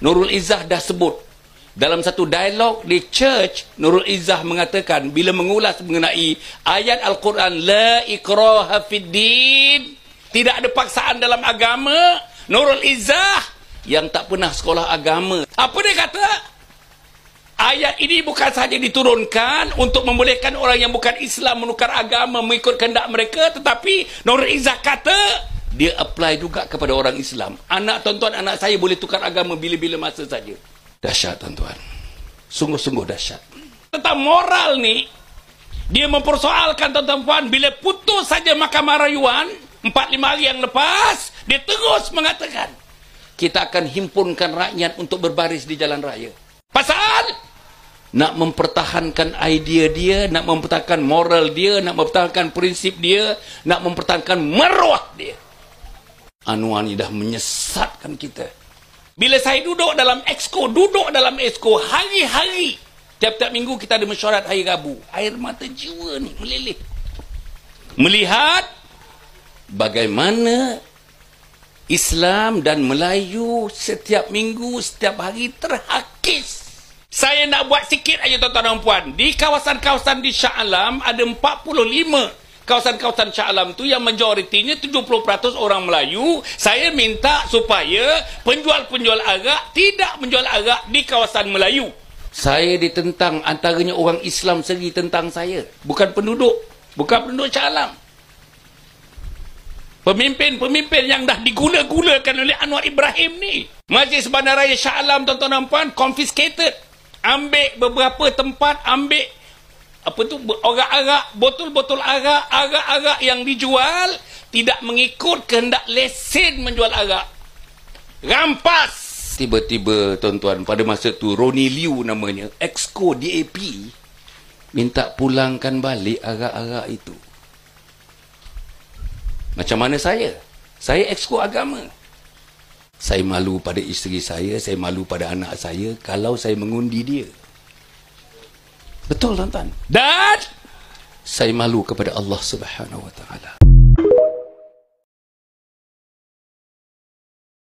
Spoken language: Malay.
Nurul Izzah dah sebut dalam satu dialog di church. Nurul Izzah mengatakan bila mengulas mengenai ayat Al-Quran, la ikraha fid din, tidak ada paksaan dalam agama. Nurul Izzah yang tak pernah sekolah agama, apa dia kata? Ayat ini bukan sahaja diturunkan untuk membolehkan orang yang bukan Islam menukar agama mengikut kehendak mereka, tetapi Nurul Izzah kata dia apply juga kepada orang Islam. Anak tuan-tuan, anak saya boleh tukar agama bila-bila masa saja. Dahsyat tuan-tuan, sungguh-sungguh dahsyat. Tentang moral ni, dia mempersoalkan tuan-tuan, bila putus saja Mahkamah Rayuan 4-5 hari yang lepas, dia terus mengatakan kita akan himpunkan rakyat untuk berbaris di jalan raya. Pasal nak mempertahankan idea dia, nak mempertahankan moral dia, nak mempertahankan prinsip dia, nak mempertahankan maruah dia. Anwar ni dah menyesatkan kita. Bila saya duduk dalam exco, hari-hari, tiap-tiap minggu kita ada mesyuarat hari Rabu, air mata jiwa ni meleleh melihat bagaimana Islam dan Melayu setiap minggu, setiap hari terhakis. Saya nak buat sikit aja tuan-tuan dan puan. Di kawasan-kawasan di Shah Alam ada 45 kawasan-kawasan Shah Alam tu yang majoritinya 70% orang Melayu. Saya minta supaya penjual-penjual arak tidak menjual arak di kawasan Melayu. Saya ditentang, antaranya orang Islam sendiri tentang saya. Bukan penduduk Shah Alam. Pemimpin-pemimpin yang dah digula-gulakan oleh Anwar Ibrahim ni. Majlis Bandaraya Shah Alam tuan-tuan dan puan confiscated. Ambil beberapa tempat, ambil arak-arak, botol-botol arak yang dijual tidak mengikut kehendak lesen menjual arak. Rampas. Tiba-tiba tuan-tuan, pada masa tu Ronnie Liu namanya, Exco DAP, minta pulangkan balik arak-arak itu. Macam mana saya? Saya Exco agama. Saya malu pada isteri saya malu pada anak saya kalau saya mengundi dia. Betul tuan-tuan. Dan saya malu kepada Allah Subhanahu Wa Taala.